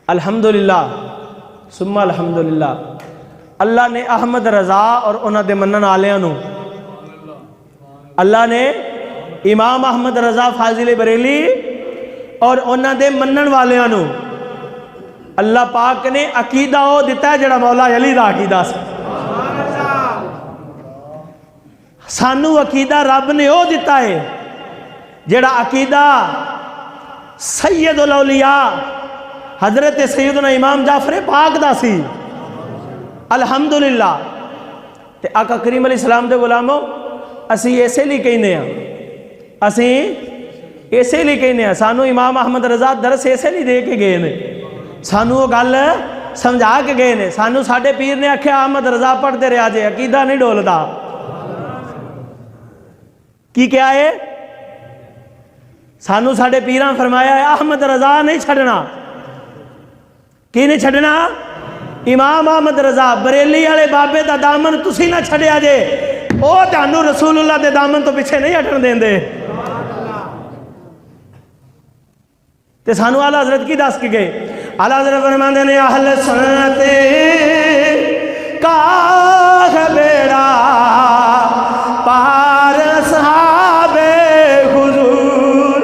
الحمدللہ ثم الحمدللہ اللہ نے احمد رضا اور انہاں دے منن والےاں نو، اللہ نے امام احمد رضا فاضل بریلی اور انہاں دے منن والےاں نو اللہ پاک نے عقیدہ او دیتا ہے جڑا مولا علی دا عقیدہ سی۔ سانو عقیدہ رب نے او دیتا ہے جڑا عقیدہ سید الاولیاء حضرت سیدنا امام جعفر پاک دا سی۔ الحمدللہ تے آقا کریم علیہ السلام دے غلاموں اسی ایسے لی کہنے ہیں، اسی ایسے لی کہنے ہیں، سانو امام احمد رضا درس ایسے لی دے کے گئے نے، سانو وہ گل سمجھا کے گئے نے، سانو ساڑھے پیر نے آکھے احمد رضا پڑھتے رہا جے عقیدہ نہیں ڈولدا کی کیا ہے؟ سانو ساڑھے پیران فرمایا ہے احمد رضا نہیں چھڑنا، کی نہیں چھڑنا؟ امام احمد رضا بریلی والے بابے دا دامن تسی نہ چھڑیا جے، او تانوں رسول اللہ دے دامن تو پیچھے نہیں ہٹن دین دے۔ تے سانو اعلیٰ حضرت کی دس کی گئے، اعلیٰ حضرت فرماندے نے اہل سنت کا بیڑا پار اصحاب حضور،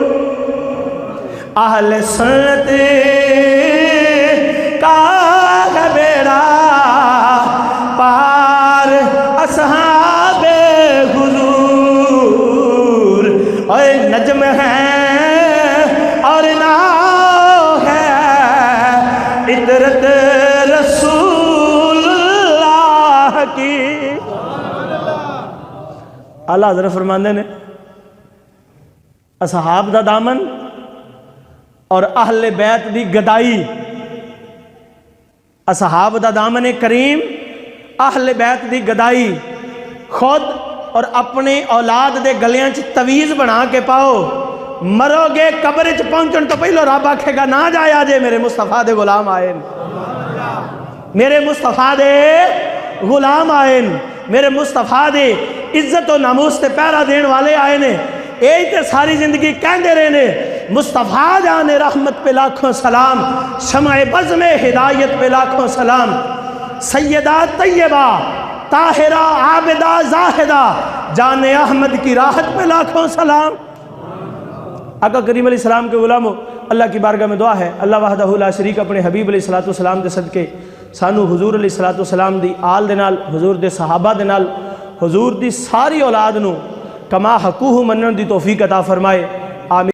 اہل سنت کا بیڑا پار اصحاب حضور، اور نجم ہے اور ناؤ ہے عطرت رسول اللہ کی۔ اللہ حضرت فرماندے نے اصحاب دا دامن اور اہل بیت دی گدائی، اصحاب دا دامن کریم اہل بیت دی گدائی، خود اور اپنے اولاد دے گلیاں چ تویز بنا کے پاؤ، مرو گے قبر چ پہنچن تو پہلو رب آکھے گا نہ جایا جے میرے مصطفیٰ دے غلام آئے، میرے مصطفیٰ دے غلام آئے، میرے مصطفیٰ دے عزت و ناموس تے پیرا دین والے آئے نے، یہی تے ساری زندگی کہندے رہے نے مصطفیٰ جان رحمت پہ لاکھوں سلام، شمع بزم ہدایت پہ لاکھوں سلام، سیدہ طیبہ طاہرہ عابدہ زاہدہ جان احمد کی راحت پہ لاکھوں سلام۔ آقا کریم علیہ السلام کے غلاموں، اللہ کی بارگاہ میں دعا ہے اللہ وحدہ لا شریک اپنے حبیب علیہ السلام دے صدقے سانو حضور علیہ السلام دی آل دے نال، حضور دے صحابہ دے نال، حضور دی ساری اولاد نو کما حقوہ منن دی توفیق عطا فرمائے۔